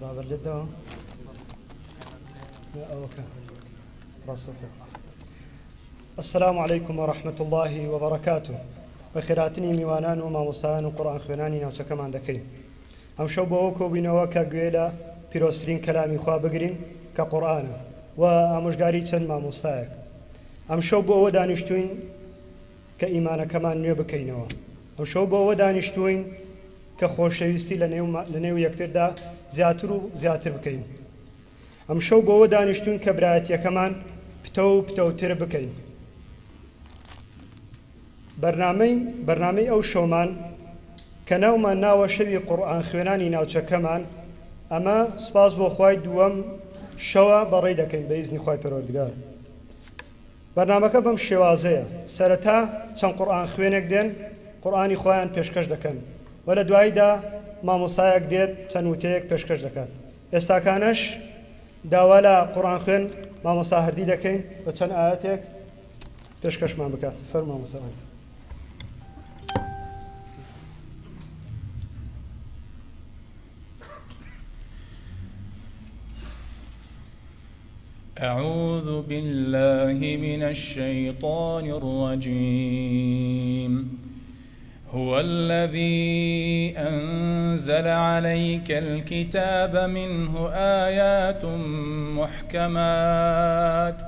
رابر للدوام السلام عليكم ورحمة الله وبركاته. بخيراتني میوانان و مامۆستایان و قورئان خوێنانی ناوچەکەمان دەکەین. ئەم شەو بەوە کۆبووینەوە کە گوێ لە پیرۆزترین کەلامی خوا بگرین کە قورئانە و ئامۆژگاری چەند مامۆستایەک. ئەم شەو بۆ ئەوە دانیشتوین کە ئیمانەکەمان نوێ بکەینەوە. ئەم شەو بۆ ئەوە دانیشتوین کە خۆشەویستی لە نێو یەکتردا زیاتر و زیاتر بکەین. ئەم شەو بۆ ئەوە دانیشتوین کە برایەتیەکەمان پتە و پتەوتر بکەین. بەرنامەی ئەو شەومان کە ناومان ناوە شەوی قورئان خوێنانی ناوچەکەمان، ئەمە سپاس بۆ خوای دووەم شەوە بەڕێی دەکەین بە ئیزنی خوای پەروەردگار. بەرنامەکە بەم شێوازەیە: سەرەتا چەند قورئان خوێنێک دێن، قورئانی خۆیان پێشکەش دەکەن و لە دواییدا مامۆستایەک دێت چەند وتەیەک پێشکەش دەکات. ئێستاکانەش داوا لە قورئان خوێن مامۆستا هەردی دەکەین بە چەند ئاەتێک پێشکەشمان بکات. فەرموو مامۆستا. أعوذ بالله من الشيطان الرجيم. هو الذي أنزل عليك الكتاب منه آيات محكمات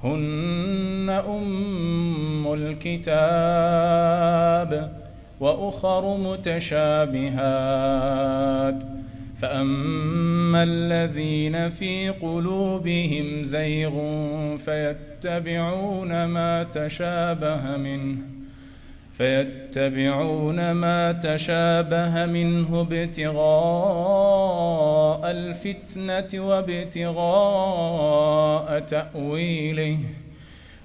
هن أم الكتاب وأخر متشابهات فأما الذين في قلوبهم زيغ فيتبعون ما تشابه منه ابتغاء الفتنة وابتغاء تأويله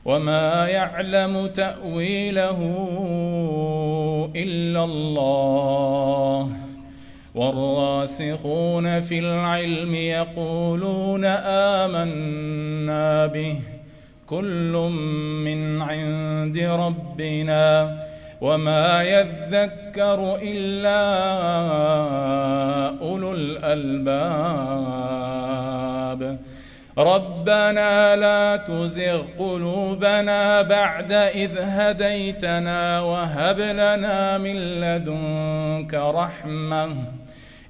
وما يعلم تأويله إلا الله والراسخون في العلم يقولون آمنا به كل من عند ربنا وما يذكر إلا أولو الألباب. ربنا لا تزغ قلوبنا بعد إذ هديتنا وهب لنا من لدنك رحمة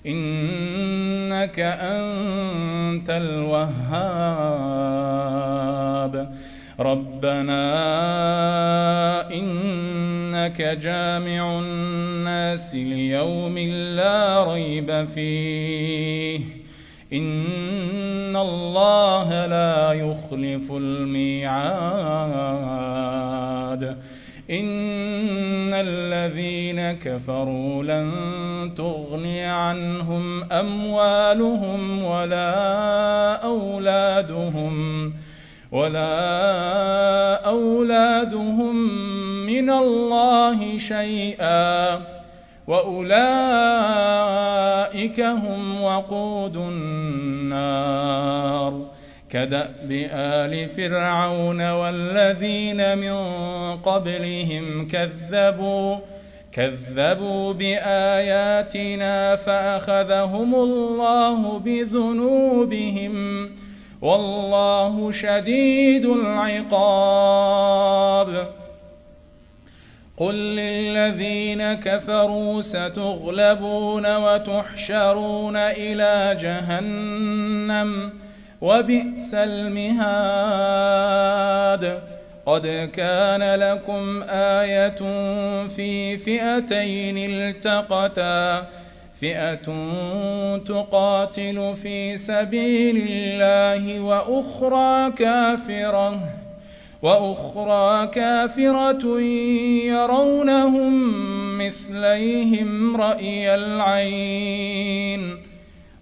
إنك أنت الوهاب. ربنا إنك جامع الناس ليوم لا ريب فيه إن الله لا يخلف الميعاد. إن الذين كفروا لن تغني عنهم أموالهم ولا أولادهم من الله شيئا وأولئك هم وقود النار. كدأب آل فرعون والذين من قبلهم كذبوا بآياتنا فأخذهم الله بذنوبهم والله شديد العقاب. قل للذين كفروا ستغلبون وتحشرون إلى جهنم وبئس المهاد. قد كان لكم آية في فئتين التقتا فئة تقاتل في سبيل الله وأخرى كافرة يرونهم مثليهم رأي العين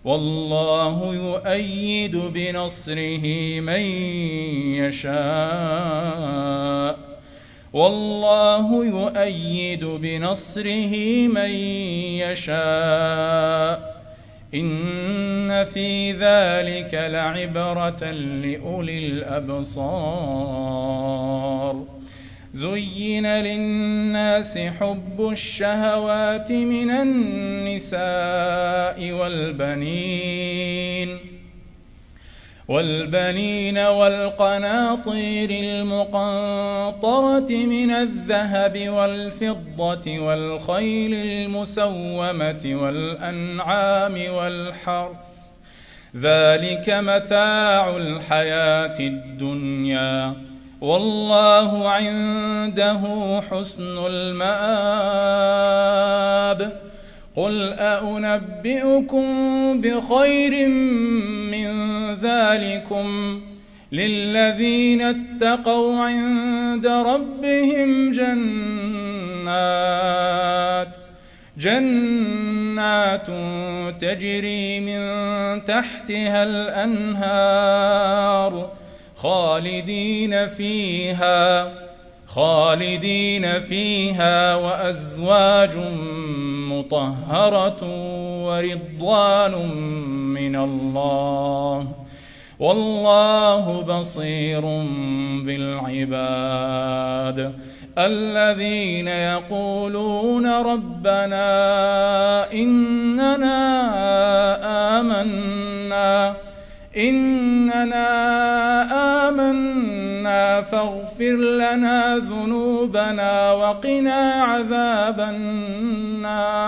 والله يؤيد بنصره من يشاء إن في ذلك لعبرة لأولي الأبصار. زين للناس حب الشهوات من النساء والبنين والقناطير المقنطرة من الذهب والفضة والخيل المسومة والأنعام والحرث ذلك متاع الحياة الدنيا والله عنده حسن المآب قل أنبئكم بخير من ذلكم للذين اتقوا عند ربهم جنات تجري من تحتها الأنهار خالدين فيها وأزواج مطهرة ورضوان من الله والله بصير بالعباد الذين يقولون ربنا إننا آمنا فاغفر لنا ذنوبنا وقنا عذاب النار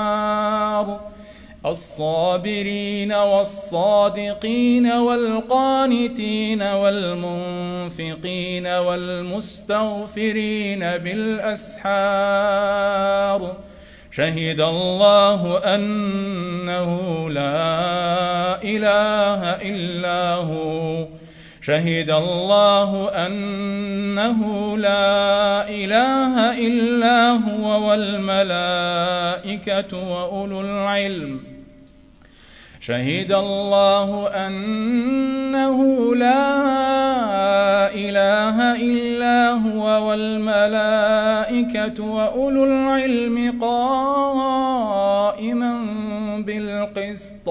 الصابرين والصادقين والقانتين والمنفقين والمستغفرين بالأسحار شهد الله أنه لا إله إلا هو والملائكة وأولو العلم شهد الله أنه لا إله إلا هو والملائكة وأولو العلم قائما بالقسط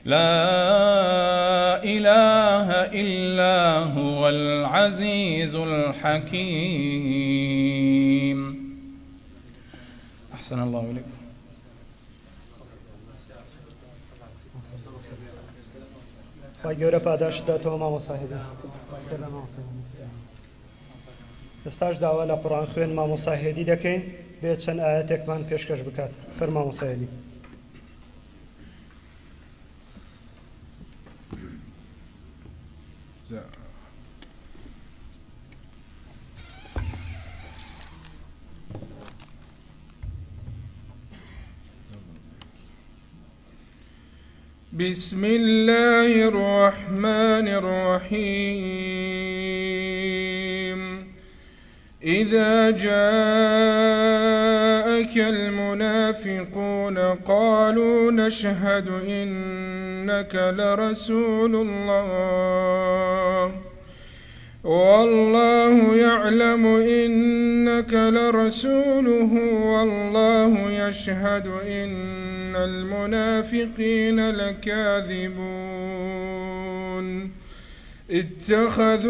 لا إله إلا هو العزيز الحكيم. أحسن الله إليكم. خی گەورە پاداش داتەوە مامۆساهێدی. ئێستاش داوا لە قورئان خوێن مامۆساهێدی دەکەین بێت چەند ئاەتێکمان پێشکەش بکات. فەرموو مامۆساهێدی. بسم الله الرحمن الرحيم إذا جاءك المنافقون قالوا نشهد إنك لرسول الله والله يعلم إنك لرسوله والله يشهد إن المنافقين لكاذبون اتخذوا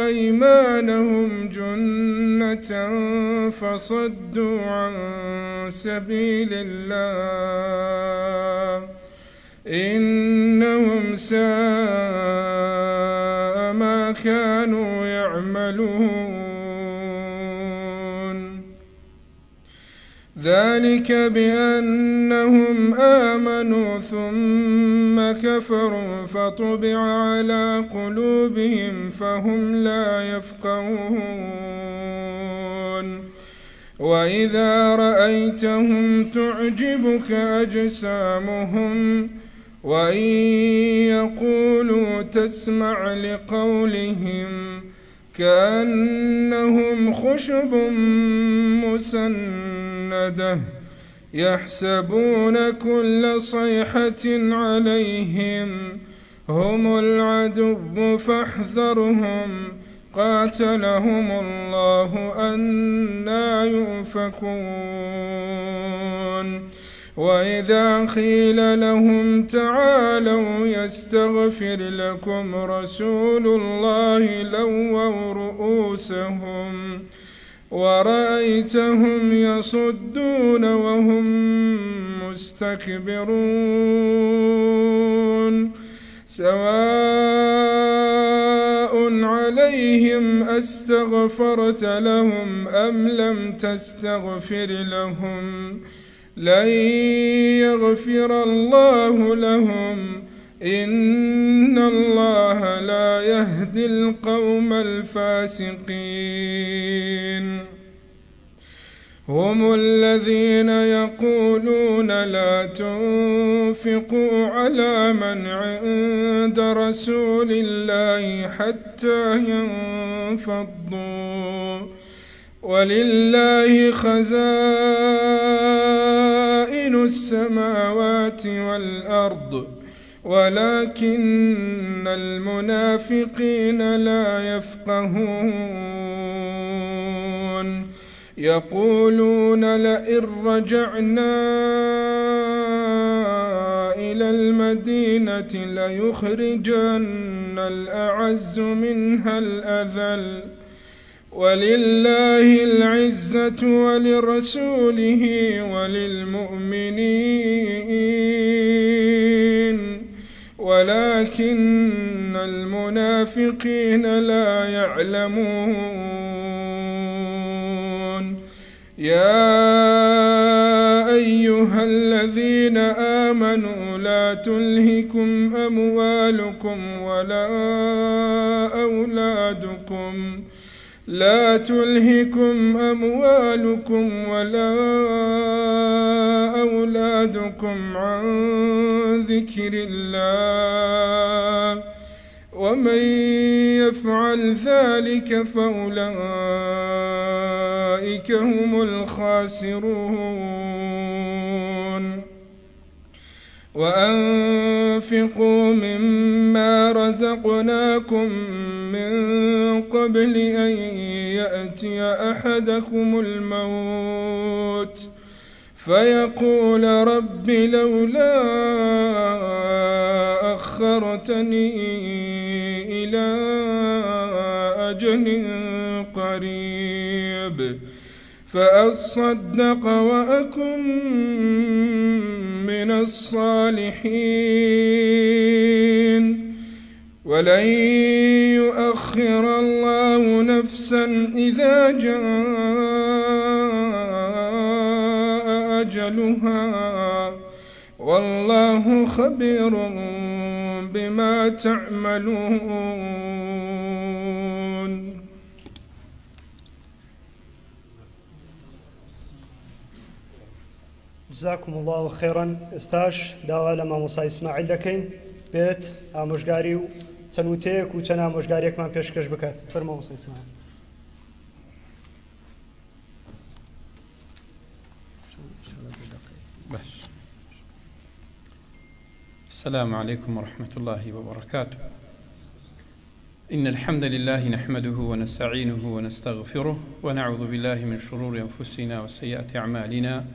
أيمانهم جنة فصدوا عن سبيل الله إنهم ساء ما كانوا يعملون ذلك بأنهم آمنوا ثم كفروا فطبع على قلوبهم فهم لا يفقهون وإذا رأيتهم تعجبك أجسامهم وإن يقولوا تسمع لقولهم كأنهم خشب مسندة يحسبون كل صيحة عليهم هم العدو فاحذرهم قاتلهم الله أنى يؤفكون وإذا قيل لهم تعالوا يستغفر لكم رسول الله لووا رؤوسهم ورأيتهم يصدون وهم مستكبرون سواء عليهم أستغفرت لهم أم لم تستغفر لهم لن يغفر الله لهم إن الله لا يهدي القوم الفاسقين هم الذين يقولون لا تنفقوا على من عند رسول الله حتى ينفضوا ولله خزائن السماوات والأرض ولكن المنافقين لا يفقهون يقولون لئن رجعنا إلى المدينة ليخرجن الأعز منها الأذل ولله العزة ولرسوله وللمؤمنين ولكن المنافقين لا يعلمون يا أيها الذين آمنوا لا تلهكم أموالكم ولا أولادكم عن ذكر الله ومن يفعل ذلك فأولئك هم الخاسرون وأنفقوا مما رزقناكم من قبل أن يأتي أحدكم الموت فيقول رب لولا أخرتني إلى أجل قريب فأصدق وأكن من الصالحين ولن يؤخر الله نفسا إذا جاء أجلها والله خبير بما تعملون. جزاكم الله خيرا. استاش داوا لما موسى اسماعيل دكين بيت امشغاري تنوتيك وتنا مشغاريك ما بيشكش بكات فرما موسى اسماعيل. السلام عليكم ورحمة الله وبركاته. إن الحمد لله نحمده ونستعينه ونستغفره ونعوذ بالله من شرور أنفسنا وسيئات أعمالنا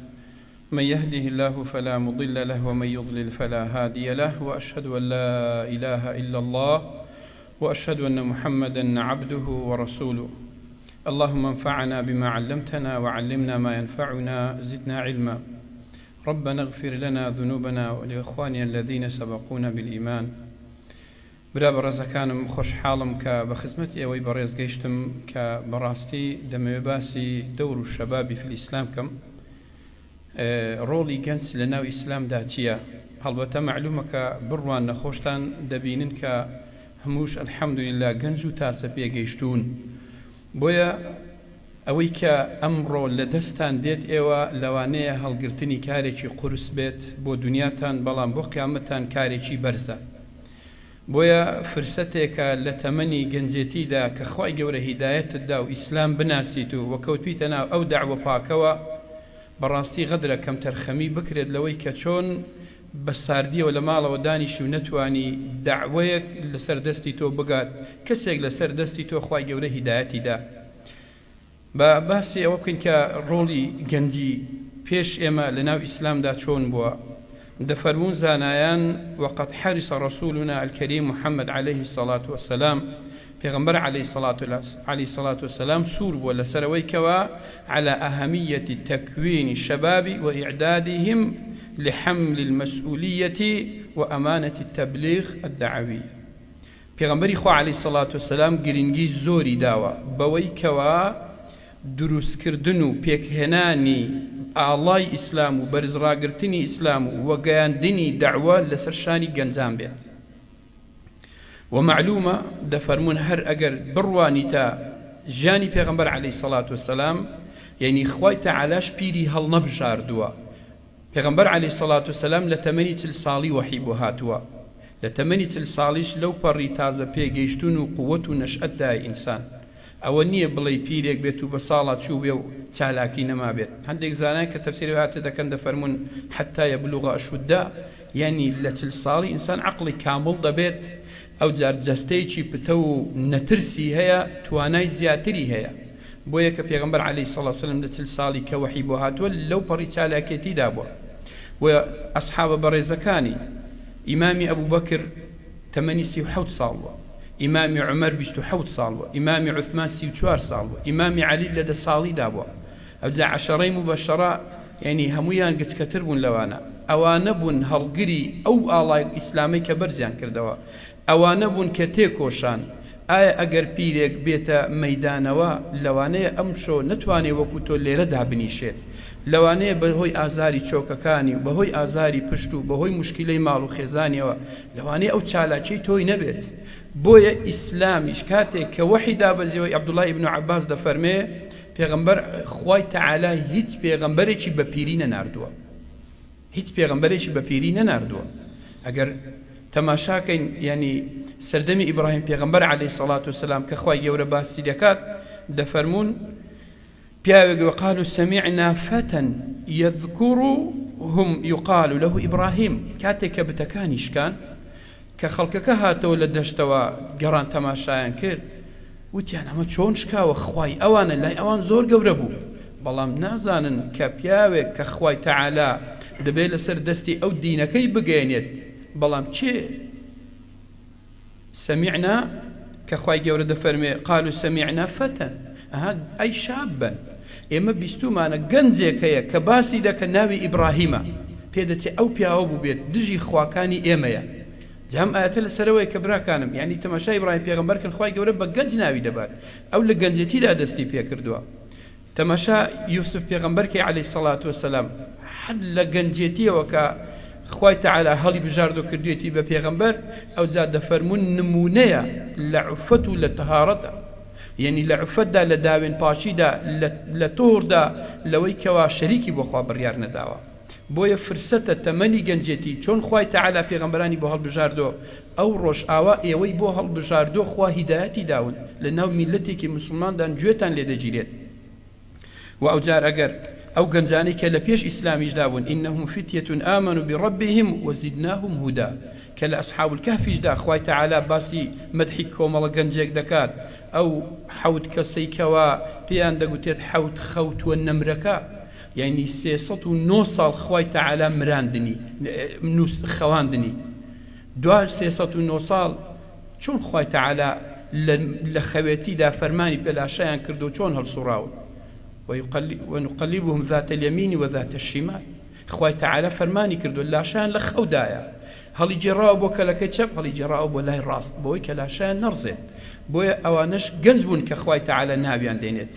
من يهده الله فلا مضل له ومن يضلل فلا هادي له وأشهد أن لا إله إلا الله وأشهد أن محمدا عبده ورسوله. اللهم انفعنا بما علمتنا وعلمنا ما ينفعنا زدنا علما. ربنا اغفر لنا ذنوبنا ولإخواننا الذين سبقونا بالإيمان. برا برزكانم خوش حالم كبخدمتي أوي برز جيشتم كبراستي دمي باسي دور الشباب في الإسلام كم رولي جنس لنا إسلام داتيا هلبتا معلومة كبروان نخوشتان دبينن كهموش الحمد لله جنزو تاسا بيا جيشتون بويا ئەوەی کە ئەمڕۆ لە دەستان دێت ئێوە لەوانەیە هەڵگرتنی کارێکی قورس بێت بۆ دنیاتان بەڵام بۆ قیامەتان کارێکی بەرزە. بۆیە فرسەتێکە لە تەمەنی گەنجێتیدا کە خوای گەورە هیدایەتتدا و ئیسلام بناسیت و وەکەوتبیتە ناو ئەو داعوە پاکەوە بەڕاستی غەدرە کەم تەرخەمی بکرێت لەوەی کە چۆن بە ساردیەوە لە ماڵەوە دانیشی و نەتوانی داعوەیەک لەسەر دەستی تۆ بگات کەسێک لەسەر دەستی تۆ خوای گەورە هیدایەتیدا. با باسی ئەوە بکەین کە ڕۆڵی گەنجی پێش ئێمە لە ناو ئیسلامدا چۆن بووە دەفەرمون زانایان وقد حرص رسولنا الكريم محمد عليه الصلاة والسلام پیغمبر عليه الصلاة والسلام سور بووە لەسەرەوەی کەوا على أهمية تكوين الشباب وإعدادهم لحمل المسؤولية وأمانة التبليغ الدعوي پیغمبری خوا عليه الصلاة والسلام گرنگی زۆری داوە بەوەی کەوا دروستکردن و پێکهێنانی ئاڵای ئیسلام و بەرزڕاگرتنی ئیسلام و وەگەیاندنی دەعوە لەسەر شانی گەنجان بێت ومعلومە دەفەرمون هەر ئەگەر بڕوانیتە ژیانی پێغەمبەر عەلەیهی سەڵات وسەلام یعنی خوای تەعالاش پیری هەڵنەبژاردووە پێغەمبەر عەلەیهی سەڵات وسەلام لە تەمەنی 40 ساڵی وەحی بۆ هاتووە لە تەمەنی 40 ساڵیش لەو پەڕی تازە پێگەیشتون و قووەت و نەشئەتدای ئینسان ئەوە نییە بڵێ پیرێک بێت و بە ساڵات چوو بێ و چالاکی نەما بێت هەندێک زانای کە تەفسیری هاتە دەکەن دەفەرمون حتا یەبلوغ ئەشوددا یعنی لە 40 ساڵی ئینسان عەقڵی کامڵ دەبێت ئەو جار جەستەیەکی پتە و نەترسی هەیە توانای زیاتری هەیە بۆیە کە پێغەمبەر عەلەیهی سەڵات وسەلام لە 40 ساڵی کە وەحی بۆ هاتووە لەو پەڕی چالاکێتیدا بووە و ئەسحابە بەڕێزەکانی ئیمامی ئەبوو بەکر تەمەنی 37 ساڵ بووە ئیمامی عومەر 27 ساڵ بووە ئیمامی عوثمان 34 ساڵ بووە ئیمامی عەلی لە 10 ساڵیدا بووە ئەو جا عەشەڕەی مبەشەرە یعنی هەموویان گچکەتر بوون لەوانە ئەوانە بوون هەڵگری ئەو ئاڵای ئیسلامی کە بەرزیان کردەوە ئەوانە بوون کە تێکۆشان ئایا ئەگەر پیرێک بێتە مەیدانەوە لەوانەیە ئەم شۆ نەتوانێ وەکو تۆ لێرەدا بنیشێت لەوانەیە بەهۆی ئازاری چۆکەکانی و بەهۆی ئازاری پشت و بەهۆی مشکلەی ماڵ و خێزانیەوە لەوانەیە ئەو چالاکیی تۆی نەبێت بۆیە ئیسلامیش کاتێک کە وەحی دابەزیەوەی عەبدوڵای ئیبن عەباس دەفەرمێ پێغەمبەر خوای تەعالا هیچ پێغەمبەرێکی بە پیری نەناردووە هیچ پێغەمبەرێکی بە پیری نەناردووە ئەگەر تەماشاکەین یعنی سەردەمی ئیبراهیم پێغەمبەر عەلەیهی سەڵات وسەلام کە خوای گەورە باسی دەکات دەفەرمون پیاوێک وقالوا سمعنا فتى يذكرهم يقال له إبراهيم کاتێک کە بتەکانی شکان کە خەڵکەکە هاتەوە لە دەشتەوە گەڕان تەماشایان کرد وتیان ئەمە چۆن شکاوە خوای ئەوانە لای ئەوان زۆر گەورە بوو بەڵام نازانن کە پیاوێک کە خوای تەعالا دەبێت لەسەر دەستی ئەو دینەکەی بگەێنێت بەڵام چێ سمعنا کە خوای گەورە دەفەرمێ قالوا سمعنا فتى ئەی شابن ئێمە بیستومانە گەنجێک هەیە کە باسی دەکە ناوی ئیبراهیمە پێدەچێت ئەو پیاوە بوو بێت دژی خواکانی ئێمەیە جام ئاەتە لەسەرەوەی کە براکانم یعنی تەماشای ئیبراهیم پێغەمبەر کرد خوای گەورە بە گەنج ناوی دەبات ئەو لە گەنجێتیدا دەستی پێ کردووە تەماشا یوسف پێغەمبەر کە عەلەیهی سەڵات وسەلام حد لە گەنجێتیەوە کە خوای تەعالا هەڵی بژاردۆ کردوێتی بە پێغەمبەر ئەو جا دەفەرمون نمونەیە لە عوفەت و لە تەهارەتە یعنی لە عوفەتدا لە داوێن پاشیدا لە تۆڕدا لەوەی کەوا شەریکی بۆ خوا بڕیار نەداوە بۆیە فرسەتە تەمەنی گەنجێتی چۆن خوای تەعالا پێغەمبەرانی بۆ هەڵبژاردۆ ئەو ڕۆژ ئاوا ئێوەی بۆ هەڵبژاردۆ خوا هیدایەتی داون لە ناو میلەتێکی مسلماندان گوێتان لێ دەگیرێت و ئەو جار ئەگەر ئەو گەنجانەی کە لە پێش ئیسلامیش دابوون ئینەهم فتیەة آمنوا بربهم وزدناهم هودا کە لە ئەصحاب الکهفیشدا خوای تەعالا باسی مەدحی کۆمەڵە گەنجێک دەکات ئەو حەوت کەسەی کەوا پێیان دەگوتێت حەوت خەوتووە نەمرەکە یعنی 309 ساڵ خوای تەعالا مراندنی خەواندنی دوای 309 ساڵ چۆن خوای تەعالا لە خەوێتیدا فەرمانی پێلاشەیان کردو چۆن هەڵسوڕاون ونقلبهم ذات اليمين وذات الشمال خوای تەعالا فەرمانی کردو لاشیان لە خەودایە هەڵی جێڕاوە بۆ کەلەکەی چەپ هەڵی جێڕاوە بۆ لای ڕاست بۆی کە لاشیان نەڕزێت بۆیە ئەوانش گەنج بوون کە خوای تەعالا ناویان دێنێت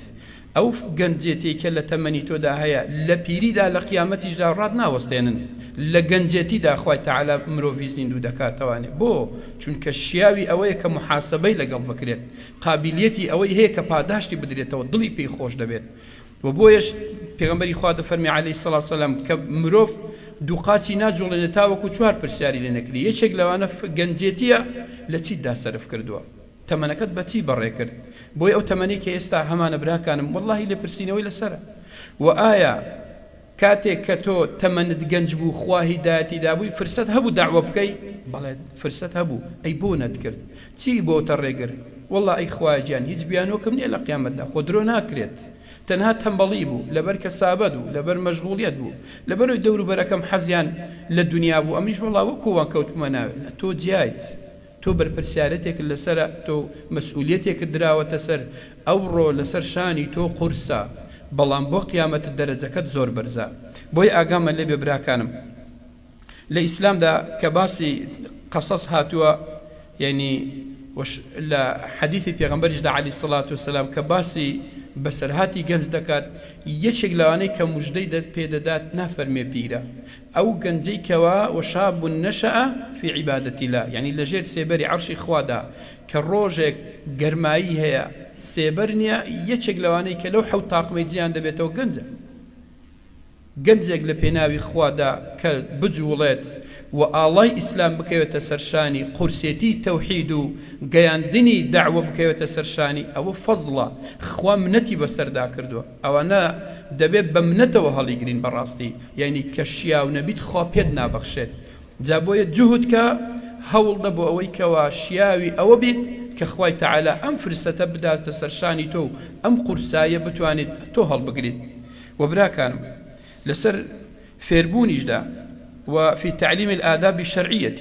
ئەو گەنجێتی کە لە تەمەنی تۆدا هەیە لە پیریدا لە قیامەتیشدا ڕات ناوەستێنن لە گەنجێتیدا خوای تەعالا مرۆڤی زیندوو دەکاتەوانێ بۆ چونکە شیاوی ئەوەیە کە محاسبەی لەگەڵ بکرێت قابلیەتی ئەوەی هەیە کە پاداشتی بدرێتەوە دڵی پێی خۆش دەبێت و بۆیەش پێغەمبەری خوا دەفەرمێ عەلەیهی سەڵات وسەلام کە مرۆڤ دوو قاچی ناجوڵێنێت تاوەکو 4 پرسیاری لێ نەکردی یەکێک لەوانە گەنجێتیە لە چیتدا سەرف کردووە تەمەنەکەت بە چی بەڕێ کرد بۆی ئەو تەمەنی کە ئێستا هەمانە براکانم وەڵڵاهی لێ پرسینەوەی لەسەرە و ئایا کاتێک کە تۆ تەمەنت گەنج بوو خوا هیدایەتی دابووی فرسەت هەبوو داعوە بکەی بەڵێ فرسەت هەبوو ئەی بۆ نەتکرد چی بۆتە ڕێگر وەڵڵا ئەی خوای گیان هیچ بیانۆکەم نییە لە قیامەتدا خۆ درۆ ناکرێت تەنها تەمبەڵی بوو لەبەر کەسابەت بوو لەبەر مەشغوڵیەت بوو لەبەرەوەی دەوروبەرەکەم حەزیان لە دنیا بوو ئەمیش وەڵا وەکووان کەوتمە ناوێت تۆ جیایت تۆ بەرپرسیارەتێکت لەسرە تۆ مەسئولیەتێکت دراوەتە سەر ئەوڕۆ لەسەر شانی تۆ قورسە بەڵام بۆ قیامەتت دەرەجەکەت زۆر بەرزە بۆی ئاگامە لێ بێ براکانم لە ئیسلامدا کە باسی قەسەس هاتووە یعنی لە حەدیثی پێغەمبەریشدا عەلەیهی سەڵات وسەلام کە باسی بەسەرهاتی گەنج دەکات یەکێک لەوانەی کە موژدەی پێدەدات نافەرمێ پیرە ئەو گەنجەی کەوا وشاب نەشەئە فی عیبادەتی الله یعنی لەژێر سێبەری عەرشی خوادا کە ڕۆژێک گەرمایی هەیە سێبەر نییە یەکێک لەوانەی کە لەو حەوت تاقمەی جیان دەبێتەوە گەنجە گەنجێک لە پێناوی خوادا کە بجوڵێت و ئاڵای ئیسلام بکەوێتە سەرشانی قورسێتی تەوحید و گەیاندنی داعوە بکەوێتە سەرشانی ئەوە فەزڵە خوا منەتی بەسەردا کردووە ئەوانە دەبێت بە منەتەوە هەڵیگرین بەڕاستی یعنی کە شیا و نەبیت خوا پێت نابەخشێت جا بۆیە جوهود کە هەوڵدە بۆ ئەوەی کەوا شیاوی ئەوە بیت کە خوای تەعالا ئەم فرسەتە بداتە سەرشانی تۆ ئەم قورسایە بتوانێت تۆ هەڵبگریت و براکانم لەسەر فێربوونیشدا وفي تعليم الآداب الشرعية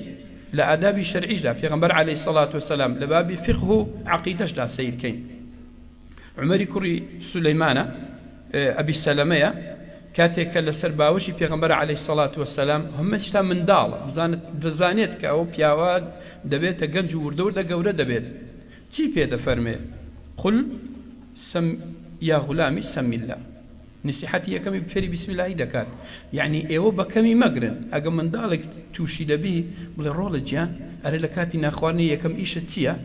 لآداب الشرعية دا پیغمبر عليه الصلاة والسلام لباب فقه عقيدة دا سير كين عمر كري سليمان أبي السلامية كاتك لسر باوشي پیغمبر عليه الصلاة والسلام هم اشتا من دال بزانيت كأو بياواد دبيت گنج وردور دا قورة دبيت چي بيدا فرمي قل يا غلامي سم الله نصيحتي كمي بفري بسم الله دكات يعني ايوه بكمي مقرن اقا من دالك توشي لبيه بلي رول جيان اري لكاتي ناخواني يكم ايشة تسيا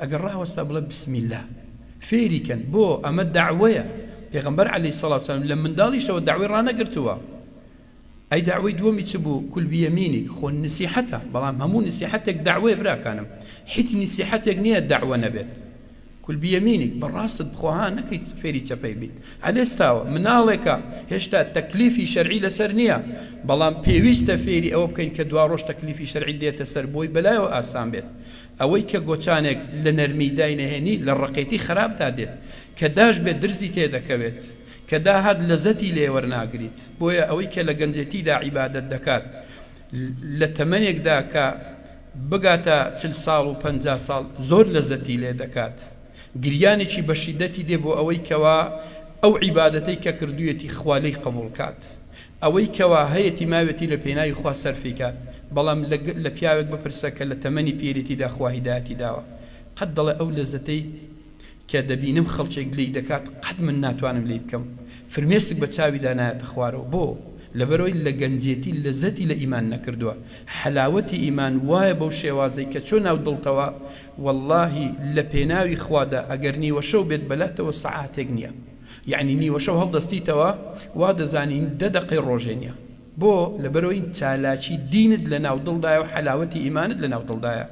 اقا راه واستقبل بسم الله فيري كان بو اما الدعوية پیغمبر عليه الصلاة والسلام لما داليش تو الدعوية رانا قرتوا اي دعوي دومي تسبو كل بيمينك خو نصيحته بلام همو نصيحتك دعوية برا كانم حيت نصيحتك نية الدعوة نبت كل بيمينك بالراست بخوها نكيت فيري تبيبي على استاوى منالك هشتا تكليفي شرعي لسرنيا بلام بيويست فيري او بكين كدواروش تكليفي شرعي ديت سربوي بلا واسام بيت اوي كغوتانك لنرمي داين هني للرقيتي خراب تاديت كداش بدرزي تيدا كبت كدا هاد لزتي لي ورناغريت بويا اوي كلغنجتي دا عباده دكات لتمنيك دا كا بقاتا 40 سال و 50 سال زور لزتي لي دكات گریانێکی بە شیدەتی دێ بۆ ئەوەی کەوا ئەو عیبادەتەی کە کردوویەتی خوالەی قبول کات ئەوەی کەوا هەیەی ماوێتی لە پێناوی خوا سەرفی کات بەڵام لە پیاوێک بپرسە کە لە تەمەنی پێرێتیدا خوا هیدایەتی داوە قەت دەڵێ ئەو لەزەتەی کە دەبینم خەڵکێک لێی دەکات قەت من ناتوانم لێ بکەم فرمێسک بە چاویدا نایەتە خوارەوە بۆ لەبەرەوەی لە گەنجێتی لەزەتی لە ئیمان نەکردووە حەلاوەتی ئیمان وایە بەو شێوازەی کە چۆن ناو دڵتەوە واللهی لە پێناوی خوادا ئەگەر نیوە شەو بێت بەلاتەوە سەعاتێک نییە یعنی نیوە شەو هەڵدەستیتەوە وا دەزانین 10 دقەی ڕۆژێ نییە بۆ لەبەرەوەی چالاکی دینت لە ناو دڵدایە و حەلاوەتی ئیمانت لە ناو دڵدایە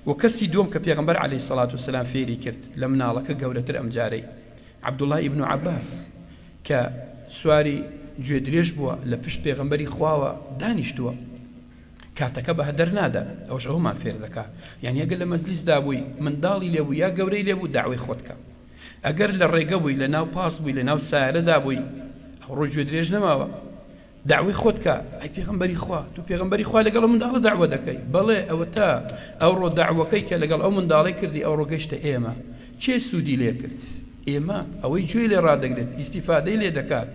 و کەسی دووەم کە پێغەمبەر عەلەیهی سەڵات وسەلام فێری کرد لە مناڵەکە گەورەتر ئەم جارەی عەبدوڵڵاه ئیبن عەباس کە سواری گوێ درێژ بووە لە پشت پێغەمبەری خواوە دانیشتووە کاتەکە بە هەدەر نادا ئەوش ئەومان فێر دەکا یعنی ئەگەر لە مەجلیسدا بووی منداڵی لێبوو یا گەورەی لێبوو داوای خۆتکە ئەگەر لە ڕێگە بووی لە ناو پاس بووی لە ناو سایرەدا بووی ئەو ڕۆ گوێ درێژ نەماوە داوای خۆتکە ئەی پێغەمبەری خوا تۆ پێغەمبەری خوا لەگەڵ ئەو منداڵە داعوە دەکەی بەڵێ ئەوە تا ئەو ڕۆ داعوەکەی کە لەگەڵ ئەو منداڵی کردی ئەو ڕۆ گەیشتە ئێمە چێ سوودی لێ کرد ئێمە ئەوەی گوێ لێ ڕادەگرێت ئیستیفادەی لێ دەکات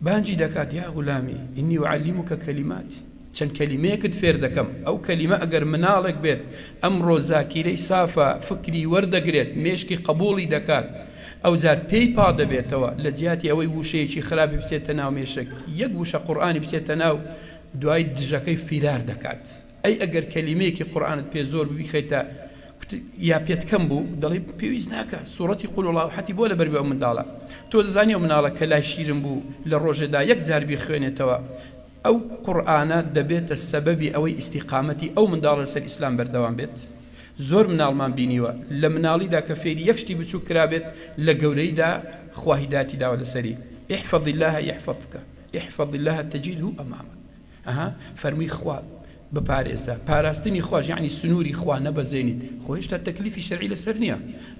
بانجی دەکات یا غولامی ئینی ئوعەللیموکە کەلیمات چەند کەلیمەیەکت فێر دەکەم ئەو کەلیمە ئەگەر مناڵێک بێت ئەمڕۆ زاکیرەی سافە فکری وەردەگرێت مێشکی قبوڵی دەکات ئەو جار پێی پا دەبێتەوە لە جیاتی ئەوەی وشەیەکی خراپی بچێتە ناو مێشک یەک وشە قورئانی بچێتە ناو دوای دژەکەی فیرار دەکات ئەی ئەگەر کەلیمەیەکی قورئانت پێ زۆر ببیخەیتە یا پێت کەم بوو دەڵێ پێویست ناکە سوڕەتی قول الله حەتی بۆ لەبەر بێ ئەو منداڵە تۆ دەزانی ئەو مناڵە کە لای شیرن بوو لە ڕۆژێدا یەک جار بیخوێنێتەوە ئەو قورئانە دەبێتە سەبەبی ئەوەی ئیستیقامەتی ئەو منداڵە لەسەر ئیسلام بەردەوام بێت زۆر مناڵمان بینیوە لە مناڵیدا کە فێری یەک شتی بچوو کرابێت لە گەورەیدا خوا هیدایەتی داوە لەسەری احفظ الله يحفظك احفظ الله تجده أمامك فەرمی خوا بپارێزدا پاراستنی خواش یعنی سنووری خوا نەبەزێنیت خۆ هێشتا تەکلیفی شەرعی لەسەر نییە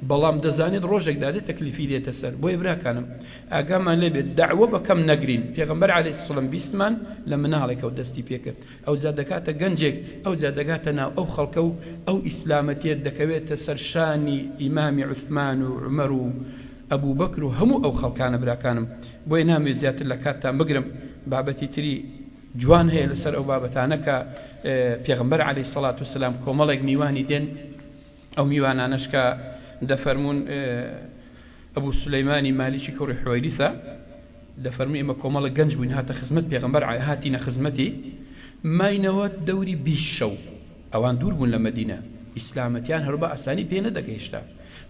بەڵام دەزانێت ڕۆژێک دادێت تەکلیفی دێتە سەر بۆیە براکانم ئاگامان لێبێت داعوە بەکەم نەگرین پێغەمبەر عەلەیهی سڵەم بیستمان لە مناڵێکە و دەستی پێکرد ئەو جا دەکاتە گەنجێک ئەو جا دەگاتە ناو ئەو خەڵکە و ئەو ئیسلامەتیەت دەکەوێتە سەر شانی ئیمامی عوثمان و عومەر و ئەبوو بەکر و هەموو ئەو خەڵکانە براکانم بۆیە ناموێت زیاتر لە کاتتان بگرم بابەتی تری جوان هەیە لەسەر ئەو بابەتانە کە پێغەمبەر عەلەیهی سەڵات وسەلام کۆمەڵێک میوانی دێن ئەو میوانانەش کە دەفەرمون ئەبوو سولەیمانی مالیکی کوڕی حوەیریثە دەفەرمی ئێمە کۆمەڵێک گەنج بووین هاتە خزمەت پێغەمبەر هاتینە خزمەتی ماینەوە دەوری 20 شەو ئەوان دوور بوون لە مەدینە ئیسلامەتیان هەر بە ئاسانی پێ نەدەگەیشتا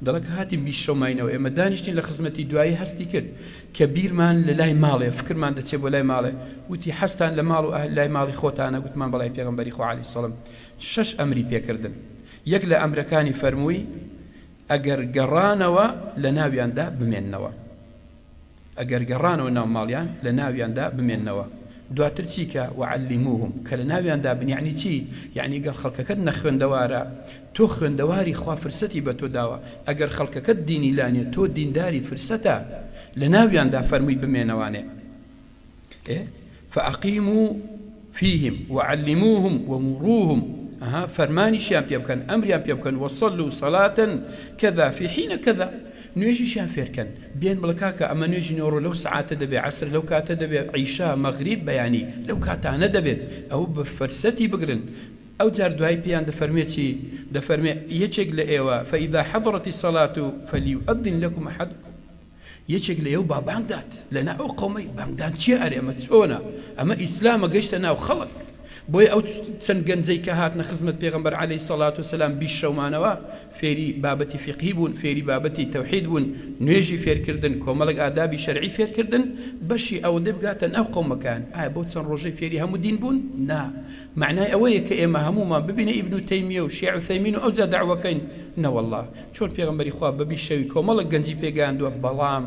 دەڵێ کە هاتیم 20 شەو ماینەوە ئێمە دانیشتین لە خزمەتی دوایی هەستی کرد کە بیرمان لە لای ماڵێ فکرمان دەچێت بۆ لای ماڵێ وتی حەستان لە ماڵ و لای ماڵی خۆتانە گوتمان بەڵای پێغەمبەری خوا عەلەیهی سەڵام 6 ئەمری پێکردن یەک لە ئەمرەکانی فەرمووی ئەگەر گەڕانەوە لە ناویاندا بمێننەوە ئەگەر گەڕانەوە ناو ماڵیان لە ناویاندا بمێننەوە دواتر چی کە وعەلیموهم کە لە ناویاندا بن یعنی چی یعنی گەر خەڵکەکەت نەخوێندەوارە تۆ خوێندەواری خوا فرسەتی بە تۆ داوە ئەگەر خەڵکەکەت دینی لانێ تۆ دینداری فرسەتە لە ناویاندا فەرمووی بمێنەوانێ فأقیموا فيهم وعلموهم ومروهم فەرمانیشیان پێ بکەن ئەمریان پێ بکەن وصلوا صلاة كذا في حين كذا نوێژیشیان فێرکەن بێن بڵە کاکە ئەمە نوێژی نۆڕۆ لەو سعاتە دەبێت عەسر لەو کاتە دەبێت عیشا مەغریب بەیانی لەو کاتانە دەبێت ئەو بە فەرسەتی بگرن ئەو جار دوای پێیان دەفەرمێ چی دەفەرمێ یەکێک لە ئێوە فإذا حضرت الصلاة فليؤذن لكم أحدكم یەکێک لە ئێوە با بانگ دات لەنا ئەو قەومەی بانگدان چیە ئەرێ ئەمە چۆنە ئەمە ئیسلامە گەیشتە ناو خەڵک بۆیە ئەو چەند گەنجەی کە هاتنە خزمەت پێغەمبەر عەلەیهی سەڵات وسەلام 20 شەومانەوە فێری بابەتی فیقهی بوون فێری بابەتی تەوحید بوون نوێژی فێرکردن کۆمەڵک ئادابی شەرعی فێرکردن بەشی ئەوەندە بگاتە ناو قەومەکان ئایا بۆ چەند ڕۆژەی فێری هەموو دین بوون نا معنای ئەوەیە کە ئێمە هەموومان ببینە ئیبن تەیمیە و شیع عوثەیمین و ئەو جا دەعوەکەین نەوەڵڵا چۆن پێغەمبەری خوا بە 20 شەوی کۆمەڵک گەنجی پێگەیاندووە بەڵام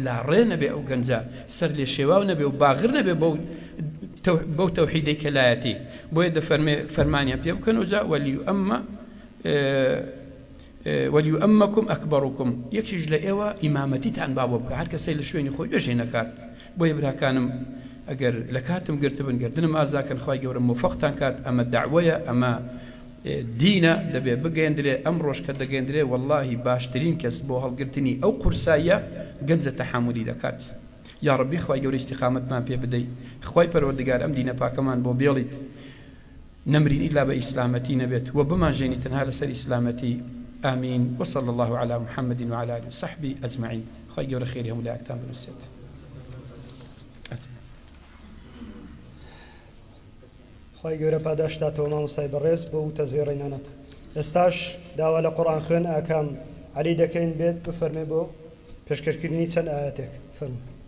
لاڕێ نەبێ ئەو گەنجە سەر لێ شێواو نەبێ و باغر نەبێ بەو تەوحیدەی کەلایەتی بۆیە دەفەرمێ فەرمانیان پێ بکەن و جا وەلیوئەمەکم ئەکبەڕوکم یەکیش لە ئێوە ئیمامەتیتان با بۆ بکە هەر کەسەی لە شوێنی خۆی بێژێ نەکات بۆیە براکانم ئەگەر لە کاتم گرتبن گردنم ئازاکەن خوای گەورە موفەقتان کات ئەمە داعوەیە ئەمە دینە دەبێ بگەیەندرێ ئەم ڕۆژ کە دەگەیەندرێ وەڵڵاهی باشترین کەس بۆ هەڵگرتنی ئەو قورساییە گەنجە تەحامولی دەکات یا ربی خوای گەورە استیقامەتمان پێ بدەی خوای پەروەردگار ئەم دینە پاکەمان بۆ بێڵیت نەمرین ئیلا بە ئیسلامەتی نەبێت و بمانژێنی تەنها لەسەر ئیسلامەتی آمین وصلى الله على محمد وعلى آله وصحبه أجمعين خوای گەورە خێری هەموو لایەکتان بنووسێت خوای گەورە پاداشداتەوە مامۆستای بەڕێز بۆ وتە زێڕینانەت ئێستاش داوا لە قورئان خوێن ئاکام عەلی دەکەین بێت بفەرمێ بۆ پێشکەشکردنی چەند ئاەتێک فەرموو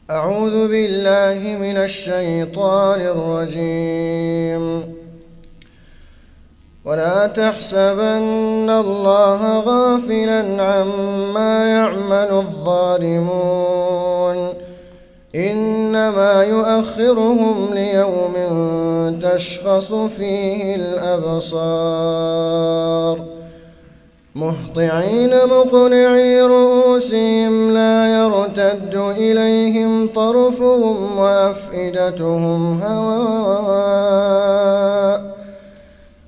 أعوذ بالله من الشيطان الرجيم ولا تحسبن الله غافلا عما يعمل الظالمون إنما يؤخرهم ليوم تشخص فيه الأبصار مهطعين مقنعي رؤوسهم لا يرتد إليهم طرفهم وأفئدتهم هواء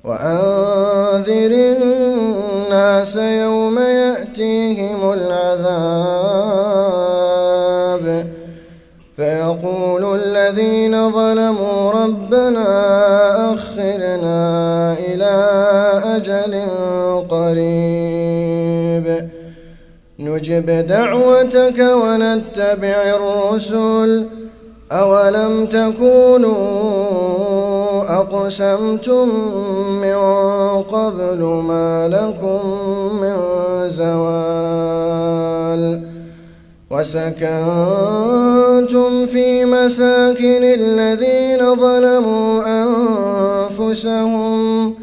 وأنذر الناس يوم يأتيهم العذاب فيقول الذين ظلموا ربنا أخرنا إلى أجل قريب نجب دعوتك ونتبع الرسل أولم تكونوا أقسمتم من قبل ما لكم من زوال وسكنتم في مساكن الذين ظلموا أنفسهم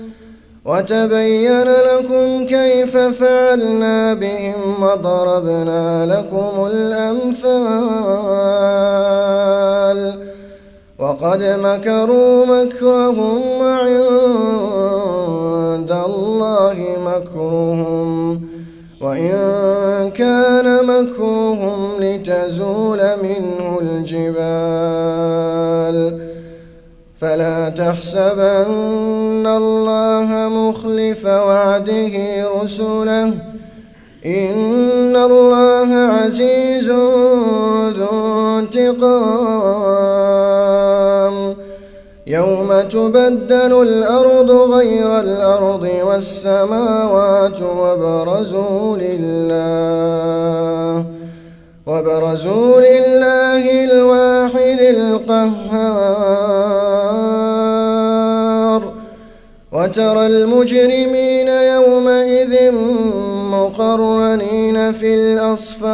وتبين لكم كيف فعلنا بهم وضربنا لكم الأمثال وقد مكروا مكرهم وعند الله مكرهم وإن كان مكرهم لتزول منه الجبال فلا تحسبن الله مخلف وعده رسله إن الله عزيز ذو انتقام يوم تبدل الأرض غير الأرض والسماوات وبرزوا لله الواحد القهار وترى المجرمين يومئذ مقرنين في الأصفاد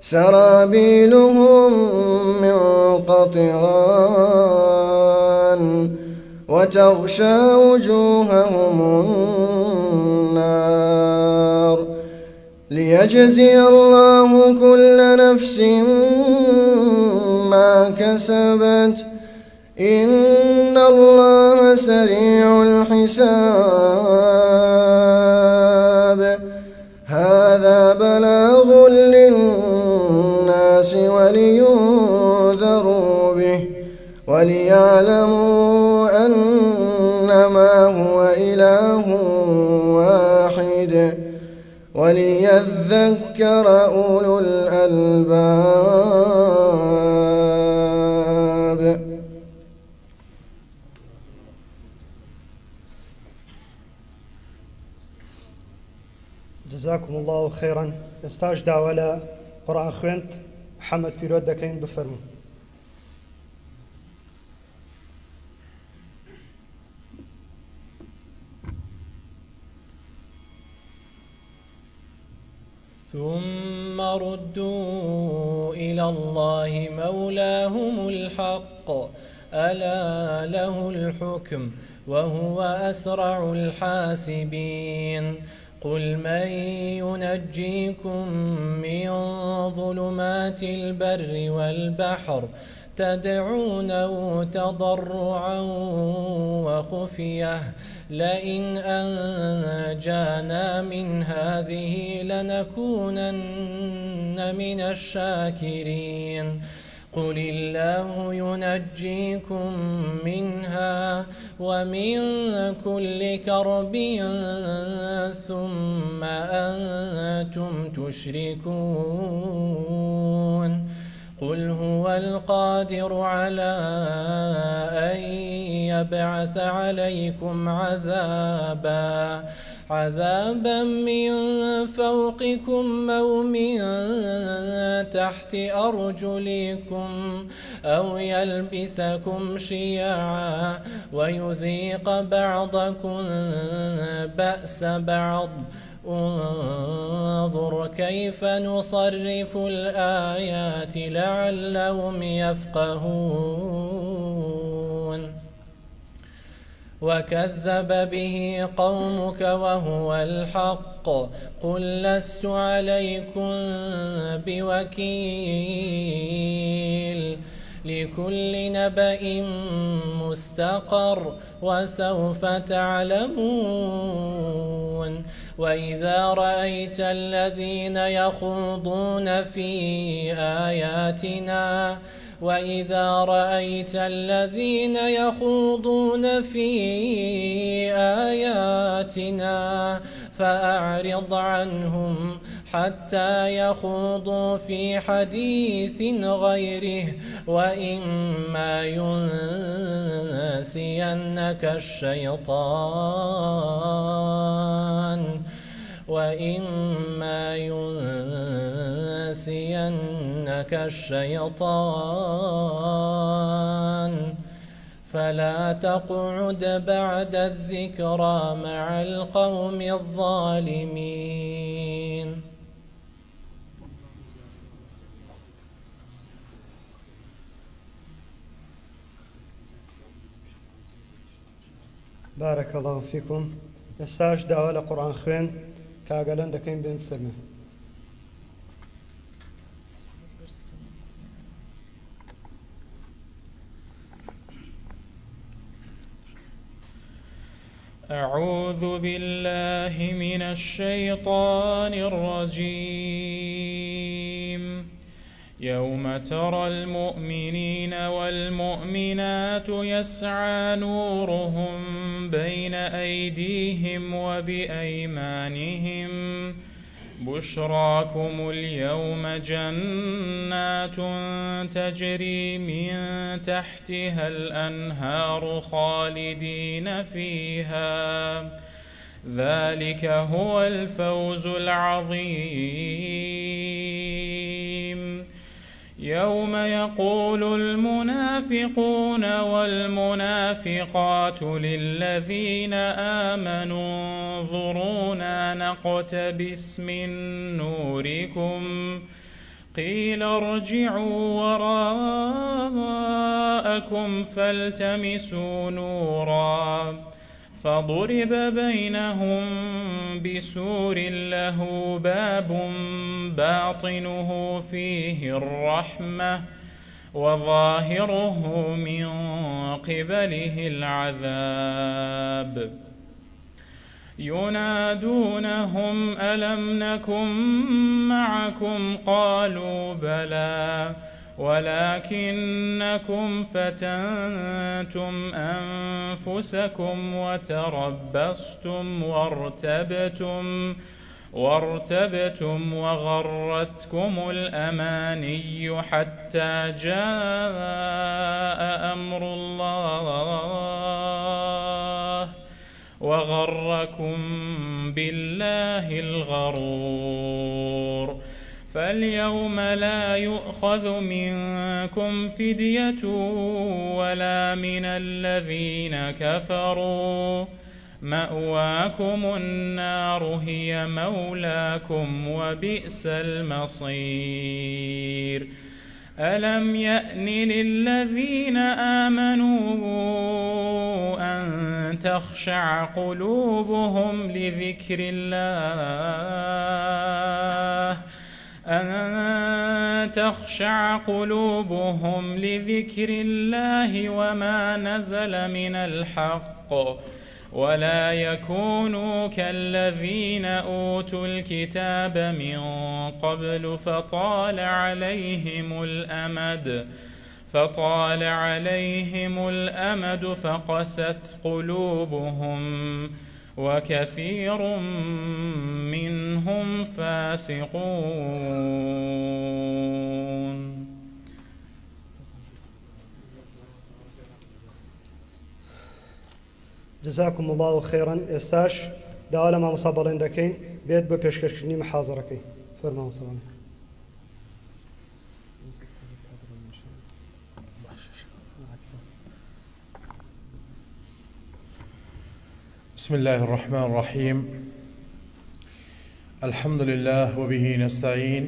سرابيلهم من قطران وتغشى وجوههم النار ليجزي الله كل نفس ما كسبت إن الله سريع الحساب هذا بلاغ للناس ولينذروا به وليعلموا أنما هو إله واحد وليذكر أولو الألباب. جزاكم الله خيرا. استاج داولا قرآن خوينت محمد بيرود دكين بفرمو. ثم ردوا إلى الله مولاهم الحق ألا له الحكم وهو أسرع الحاسبين. قل من ينجيكم من ظلمات البر والبحر تدعونه تضرعا وخفية لئن أنجانا من هذه لنكونن من الشاكرين. قل الله ينجيكم منها ومن كل كرب ثم أنتم تشركون. قل هو القادر على أن يبعث عليكم عذابا من فوقكم أو من تحت أرجلكم أو يلبسكم شيعا ويذيق بعضكم بأس بعض. انظر كيف نصرف الآيات لعلهم يفقهون. وكذب به قومك وهو الحق قل لست عليكم بوكيل. لكل نبأ مستقر وسوف تعلمون. وإذا رأيت الذين يخوضون في آياتنا فأعرض عنهم حتى يخوضوا في حديث غيره وإما ينسينك الشيطان فلا تقعد بعد الذكرى مع القوم الظالمين. بارك الله فيكم. ئێستاش داوا لە قورئان خوێن کاگەلەن دەکەین بێن فەرمێ. أعوذ بالله من الشيطان الرجيم. يوم ترى المؤمنين والمؤمنات يسعى نورهم بين أيديهم وبأيمانهم بشراكم اليوم جنات تجري من تحتها الأنهار خالدين فيها ذلك هو الفوز العظيم. يوم يقول المنافقون والمنافقات للذين آمنوا انظرونا نقتبس من نوركم قيل ارجعوا وراءكم فالتمسوا نورا فضرب بينهم بسور له باب باطنه فيه الرحمة وظاهره من قبله العذاب. ينادونهم ألم نكن معكم قالوا بلى ولكنكم فتنتم أنفسكم وتربصتم وارتبتم وغرتكم الأماني حتى جاء أمر الله وغركم بالله الغرور. فاليوم لا يؤخذ منكم فدية ولا من الذين كفروا مأواكم النار هي مولاكم وبئس المصير. ألم يأن للذين آمنوا أن تخشع قلوبهم لذكر الله وما نزل من الحق ولا يكونوا كالذين أوتوا الكتاب من قبل فطال عليهم الأمد فقست قلوبهم وكثير منهم فاسقون. جزاكم الله خيرا. ئێستاش داوا لە مامۆستا بەڵێن دەکەین بێت بە پێشکەشکردنی محاضەرەکەی. فەرمایە مامۆستا. بسم الله الرحمن الرحيم. الحمد لله وبه نستعين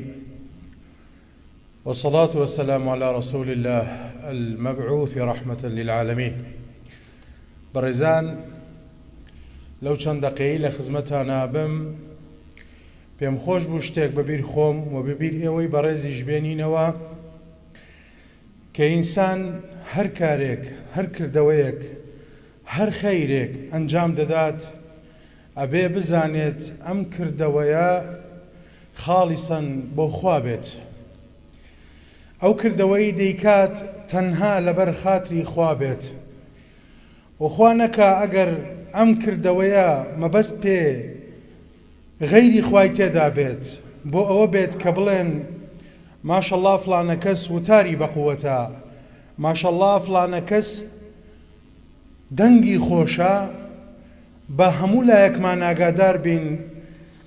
والصلاة والسلام على رسول الله المبعوث رحمة للعالمين. برزان لو چەند دقەیەی لە خزمەتانە بم پێم خۆش بوو شتێک بەبیر خۆم و بەبیر ئێوەی بەڕێزیش بێنینەوە کە ئینسان هەر کارێک هەر کردەوەیەک هەر خەیرێک ئەنجام دەدات ئەبێ بزانێت ئەم کردەوەیە خاڵیسەن بۆ خوا بێت. ئەو کردەوەی دەیکات تەنها لەبەر خاتری خوا بێت وخوا نەکا ئەگەر ئەم کردەوەیە مەبەست پێ غەیری خوای تێدا بێت بۆ ئەوە بێت کە بڵێن ماشەڵڵا فلانە کەس وتاری بەقووەتە، ماشەڵڵا فلانە کەس دەنگی خۆشە، بە هەموو لایەکمان ئاگادار بین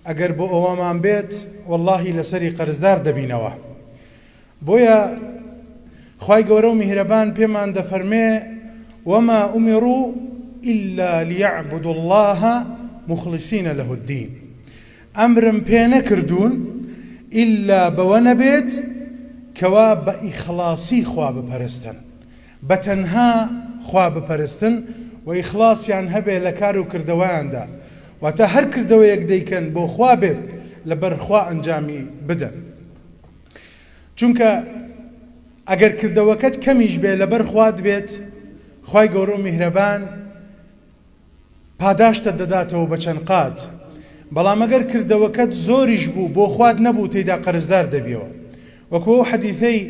ئەگەر بۆ ئەوەمان بێت وەڵڵاهی لەسەری قەرزدار دەبینەوە. بۆیە خوای گەورە و میهرەبان پێمان دەفەرمێ وما أمروا إلا ليعبدوا الله مخلصين له الدين. أمرم پێ نەکردوون إلا بەوە نەبێت کەوا بە ئیخلاسی خوا بپەرستن، بە تەنها خوا بپەرستن و ئیخلاسیان هەبێ لە کار و کردەوەیاندا واتە هەر کردەوەیەک دەیکەن بۆ خوا بێت لەبەر خوا ئەنجامی بدەن چونکە ئەگەر کردەوەکەت کەمیش بێ لەبەر خوات بێت خوای گەورە و میهرەبان پاداشتە دەداتەوە بە چەند قات بەڵام ئەگەر کردەوەکەت زۆریش بوو بۆ خوات نەبوو تێیدا قەرزدار دەبیەوە وەکو ئەو حەدیثەی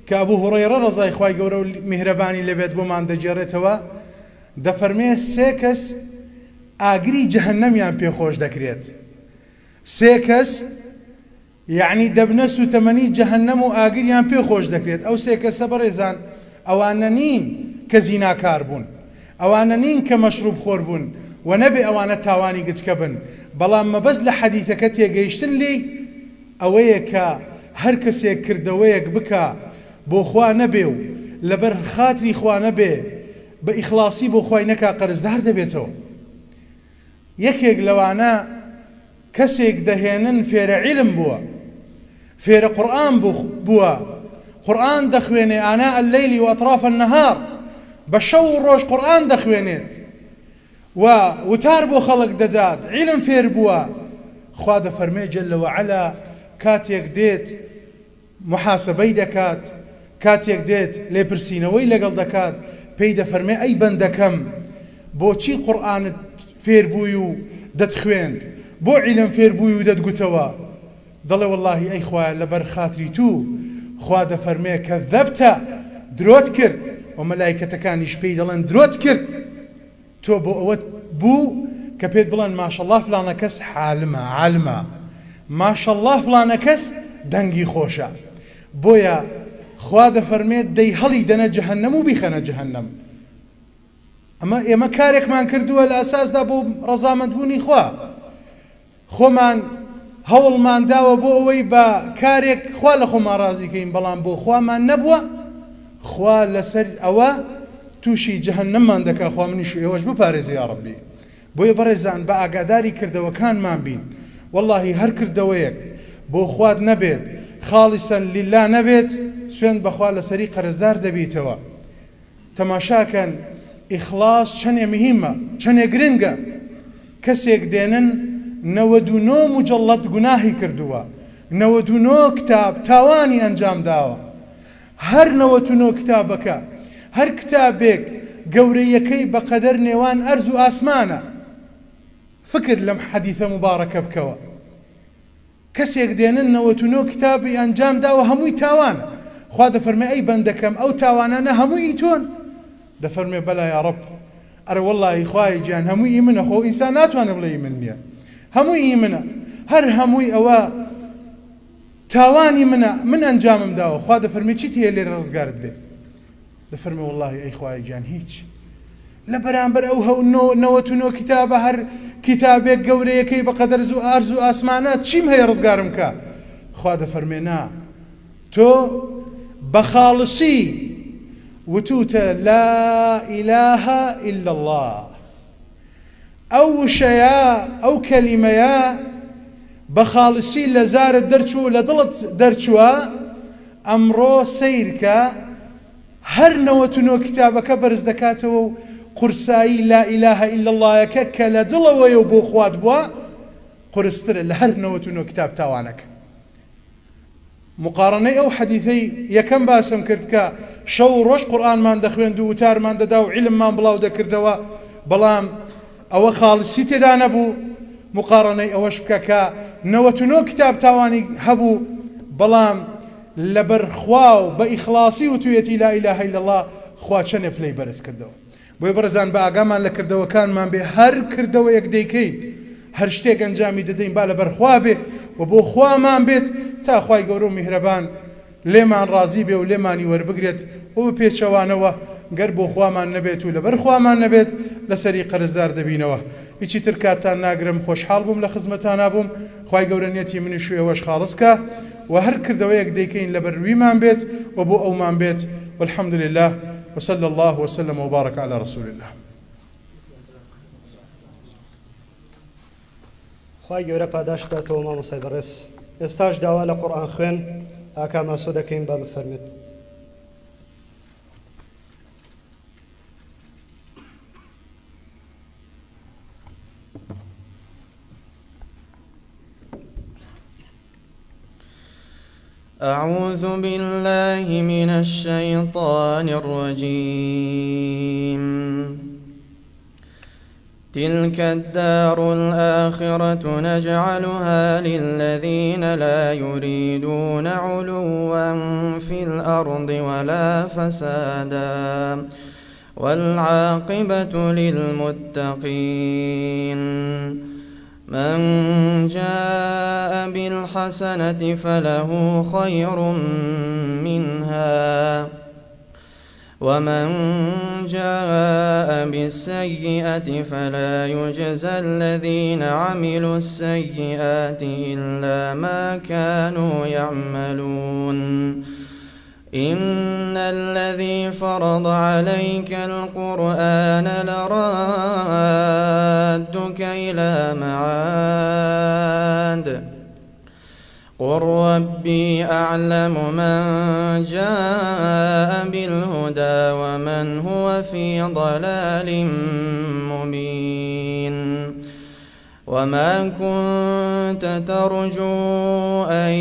کە ئەبوو هوڕەیرە ڕەزای خوای گەورە و میهرەبانی لەبێت بۆمان دەجێڕێتەوە دەفەرمێ سێ کەس ئاگری جەهەنەمیان پێخۆش دەکرێت سێ کەس یعنی دەبنە سوتەمەنی جەهەنەم و ئاگریان پێخۆش دەکرێت ئەو سێ کەسە بەڕێزان ئەوانە نین کە زیناکار بوون ئەوانە نین کە مەشروب خۆر بوون و نەبێ ئەوانە تاوانی گچکە بن بەڵام مەبەست لە حەدیثەکە تێگەیشتن لێ ئەوەیە کە هەر کەسێک کردەوەیەک بکە بۆ خوا نەبێ و لەبەر خاتری خوا نەبێ بە ئیخلاسی بۆ خوای نەکا قەرزدار دەبێتەوە یەکێک لەوانە کەسێک دەهێنن فێرە عیلم بووە فێرە قورئان بووە قورئان دەخوێنێ ئاناء اللەیلی و ئەطراف النەهار بە شەو و ڕۆژ قورئان دەخوێنێت و وتار بۆ خەڵک دەدات عیلم فێر بووە خوا دەفەرمێ جەلە وەعەلا کاتێک دێت محاسبەی دەکات کاتێک دێت لێپرسینەوەی لەگەڵ دەکات پێی دەفەرمێ ئەی بەندەکەم بۆچی قورئانت فێر بووی و دەتخوێند بۆ عیلم فێر بووی و دەتگوتەوە دەڵێ وەڵڵاهی ئەی خوایە لەبەر خاتری تو خوا دەفەرمێ کەذەبتە درۆت کرد و مەلایکەتەکانیش پێی دەڵێن درۆت کرد تۆ بۆ ئەوەت بوو کە پێت بڵێن ماشەڵڵا فلانە کەس عالمە عالمە ماشەڵڵا فلانە کەس دەنگی خۆشە بۆیە خوا دەفەرمێت دەی هەڵی دەنە جەهەنەم و بیخەنە جەهەنەم ئەمە ئێمە کارێکمان کردووە لە ئەساسدا بۆ ڕەزامەندبوونی خوا خۆمان هەوڵمان داوە بۆ ئەوەی بە کارێک خوا لە خۆمان ڕازیکەین بەڵام بۆ خوامان نەبووە خوا لەسەر ئەوە تووشی جەهەنەممان دەکا خوا منیش ئێوەش بپارێزی یا ڕەبی بۆیە بەڕێزان بە ئاگاداری کردەوەکانمان بین وەڵڵاهی هەر کردەوەیەک بۆ خوات نەبێت خاڵیسەن لیلا نەبێت سوێن بەخوا لەسەری قەرزدار دەبیتەوە تەماشاکەن ئیخلاس چەندێ مهمە چەندێ گرنگە کەسێک دێنن 99 مجەڵەت گوناهی کردووە 99 کتاب تاوانی ئەنجام داوە هەر 99 کتابەکە هەر کتابێک گەورەیەکەی بەقەدەر نێوان ئەرز و ئاسمانە فکر لەم حەدیثە مبارەکە بکەوە کەسێک دێنن 99 کتابی ئەنجام داوە هەمووی تاوانە خوا دەفەرمێ ئەی بەندەکەم ئەو تاوانانە هەمووی تۆن دەفەرمێ بەلا یا ڕەب ئەرە وەڵڵاهی خوای گیان هەمووی منە خۆ ئینسان ناتوانێ بڵێ من نییە هەمووی منە هەر هەمووی ئەوە تاوانی منە من ئەنجامم داوە خوا دەفەرمێ چیت هەیە لێرە ڕزگارت بێ دەفەرمێ وەڵڵاهی ئەی خوای گیان هیچ لە بەرامبەر ئەو 99 کتابە هەر کتابێک گەورەیەکەی بەقەدەر زوو ئارز و ئاسمانە چیم هەیە ڕزگارم کە خوا دەفەرمێ نا تۆ بە خاڵسی وتوتە لا إله إلا الله ئەو وشەیە ئەو کەلیمەیە بە خاڵسی لە زارت دەرچوو لە دڵت دەرچووە ئەمڕۆ سیرکە هەر 99 کتابەکە بەرز دەکاتەوە و قورسایی لا إله إلا اللهەکە کە لە دڵەوەیە و بۆ خوات بووە قورسترە لە هەر 99 کتاب تاوانەکە مقارنەی ئەو حەدیثەی یەکەم باسم کرد کە شەو و ڕۆژ قورئانمان دەخوێند و وتارمان دەدا و عیلممان بڵاو دەکردەوە بەڵام ئەوە خاڵسی تێدا نەبوو مقارنەی ئەوەش بکە کە 99 کتاب تاوانی هەبوو بەڵام لەبەر خوا و بە ئیخلاسی و توێتی لا إله إلا الله خوا چەندێ پلەی بەرز کردەوە بۆیە بەڕێزان بە ئاگامان لە کردەوەکانمان بێ هەر کردەوەیەک دەیکەین هەر شتێک ئەنجامی دەدەین با لەبەر خوا بێ و بۆ خوامان بێت تا خوای گەورە و میهرەبان لێمان ڕازی بێ و لێمانی وەربگرێت و بە پێچەوانەوە گەر بۆ خوامان نەبێت و لەبەر خوامان نەبێت لەسەری قەرزدار دەبینەوە هیچی تر کاتتان ناگرم خۆشحاڵ بووم لە خزمەتان بووم خوای گەورە نیەتی منیش و ئێوەش خاڵسکە و هەر کردەوەیەک دەیکەین لەبەر ویمان بێت و بۆ ئەومان بێت والحمد لله وصلى الله وسلم وبارك على رسول الله خوای گەورە پاداش داتەوە مامۆستای بەڕێز ئێستاش داوا لە قورئان خوێن ئاکا ماسۆ دەکەین با بفەرمێت أعوذ بالله من الشيطان الرجيم. تلك الدار الآخرة نجعلها للذين لا يريدون علوا في الأرض ولا فسادا والعاقبة للمتقين. من جاء بالحسنة فله خير منها ومن جاء بالسيئة فلا يجزى الذين عملوا السيئات إلا ما كانوا يعملون. إن الذي فرض عليك القرآن لرادك إلى معاد قل ربي أعلم من جاء بالهدى ومن هو في ضلال مبين. وما كنت ترجو أن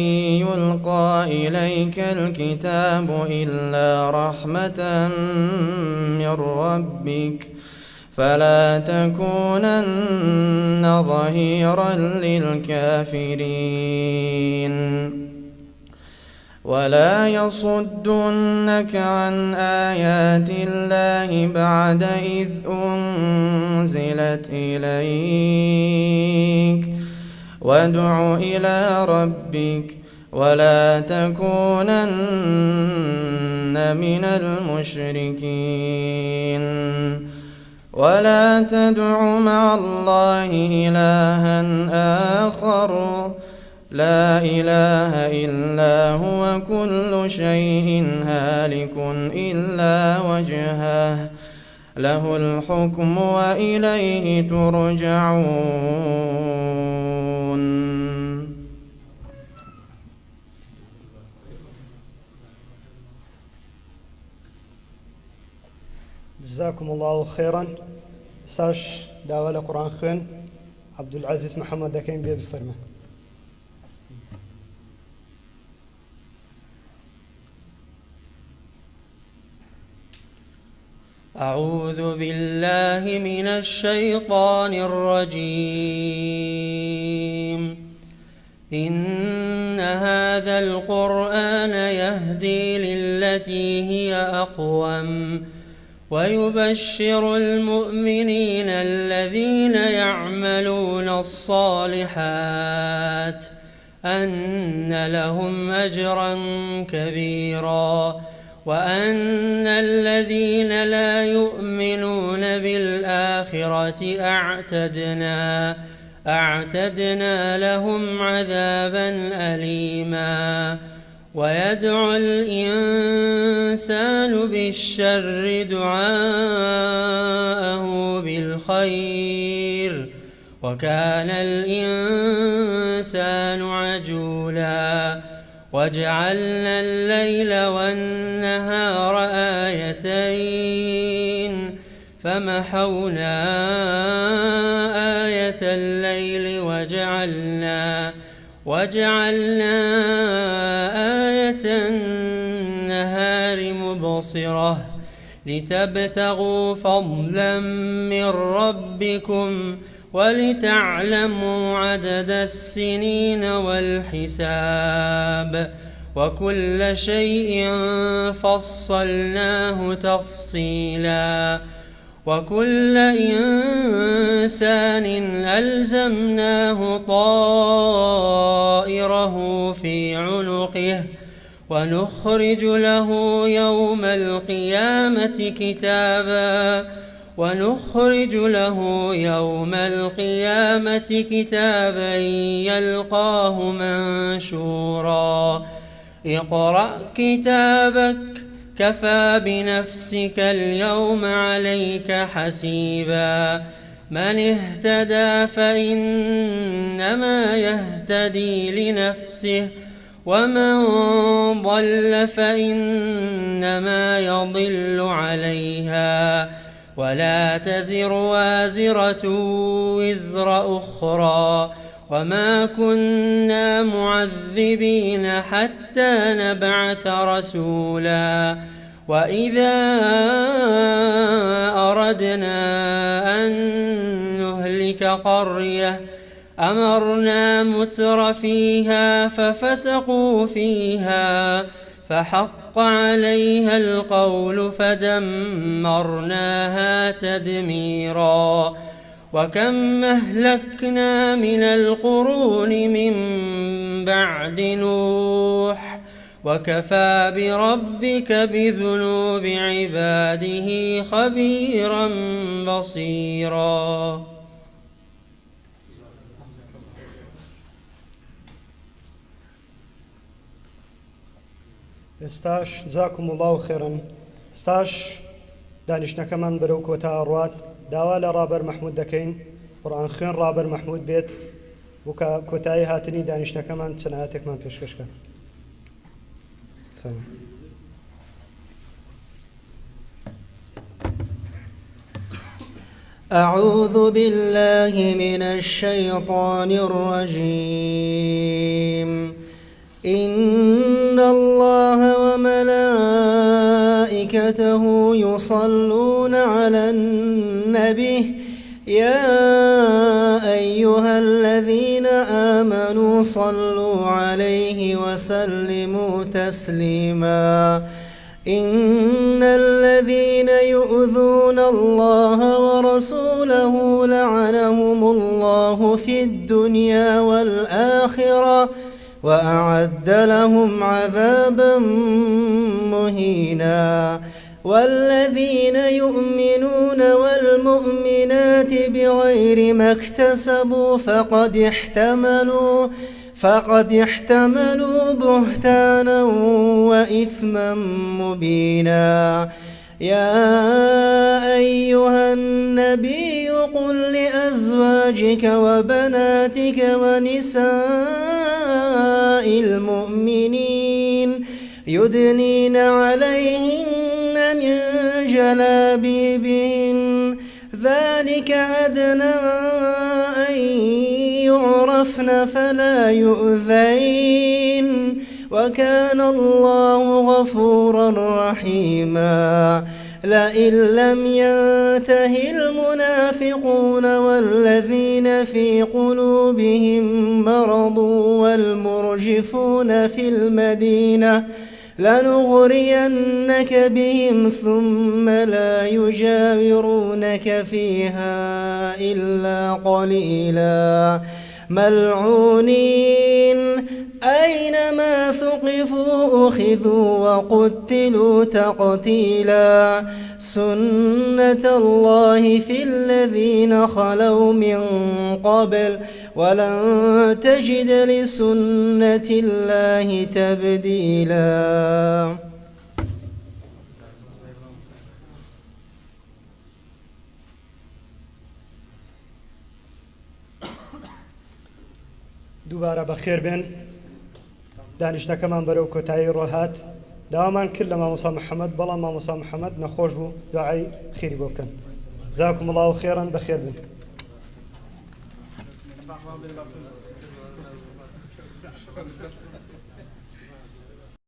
يلقى إليك الكتاب إلا رحمة من ربك فلا تكونن ظهيرا للكافرين. ولا يصدنك عن آيات الله بعد إذ أنزلت إليك وادع إلى ربك ولا تكونن من المشركين. ولا تدع مع الله إلها آخر لا إله إلا هو كل شيء هالك إلا وجهه له الحكم وإليه ترجعون. جزاكم الله خيرا. ساش داول قرآن خوين عبد العزيز محمد دكين بيه بفرمه. أعوذ بالله من الشيطان الرجيم. إن هذا القرآن يهدي للتي هي أقوم ويبشر المؤمنين الذين يعملون الصالحات أن لهم أجرا كبيرا وأن الذين لا يؤمنون بالآخرة أعتدنا لهم عذابا أليما. ويدعو الإنسان بالشر دعاءه بالخير وكان الإنسان عجولا. وجعلنا الليل والنهار آيتين فمحونا آية الليل وجعلنا آية النهار مبصرة لتبتغوا فضلا من ربكم ولتعلموا عدد السنين والحساب وكل شيء فصلناه تفصيلا. وكل إنسان ألزمناه طائره في عنقه ونخرج له يوم القيامة كتابا يلقاه منشورا. اقرأ كتابك كفى بنفسك اليوم عليك حسيبا. من اهتدى فإنما يهتدي لنفسه ومن ضل فإنما يضل عليها ولا تزر وازرة وزر أخرى وما كنا معذبين حتى نبعث رسولا وإذا أردنا أن نهلك قرية أمرنا متر فيها ففسقوا فيها فحق عليها القول فدمرناها تدميرا وكم أهلكنا من القرون من بعد نوح وكفى بربك بذنوب عباده خبيرا بصيرا. ئێستاش جزاکم الله خێرن. ئێستاش دانیشتنەکەمان بەرەو کۆتا ڕوات داوا لە ڕابەر مەحموود دەکەین قورئان خوێن ڕابەر مەحموود بێت و کە کۆتایی هاتنی دانیشتنەکەمان چەند ئاەتێکمان پێشکەشکە. أعوذ بالله من الشيطان الرجيم. إن الله وملائكته يصلون على النبي يا أيها الذين آمنوا صلوا عليه وسلموا تسليما. إن الذين يؤذون الله ورسوله لعنهم الله في الدنيا والآخرة وأعد لهم عذابا مهينا. والذين يؤمنون والمؤمنات بغير ما اكتسبوا فقد احتملوا بهتانا وإثما مبينا. يا أيها النبي قل لأزواجك وبناتك ونساء المؤمنين يدنين عليهن من جلابيبهن ذلك أدنى أن يعرفن فلا يؤذين وكان الله غفورا رحيما. لئن لم ينته المنافقون والذين في قلوبهم مرض والمرجفون في المدينة لنغرينك بهم ثم لا يجاورونك فيها إلا قليلا ملعونين أينما ثقفوا أخذوا وقتلوا تقتيلا. سنة الله في الذين خلوا من قبل ولن تجد لسنة الله تبديلا. دووبارە بەخێر بێن. دانیشتەکەمان بەرەو کۆتایی ڕۆهات داوامان کرد لە مامۆسا محەممەد بەڵام مامۆسا محەممەد نەخۆش بوو دوعای خێری بۆ بکەن. جزاکم الله خێرن بەخێر بن.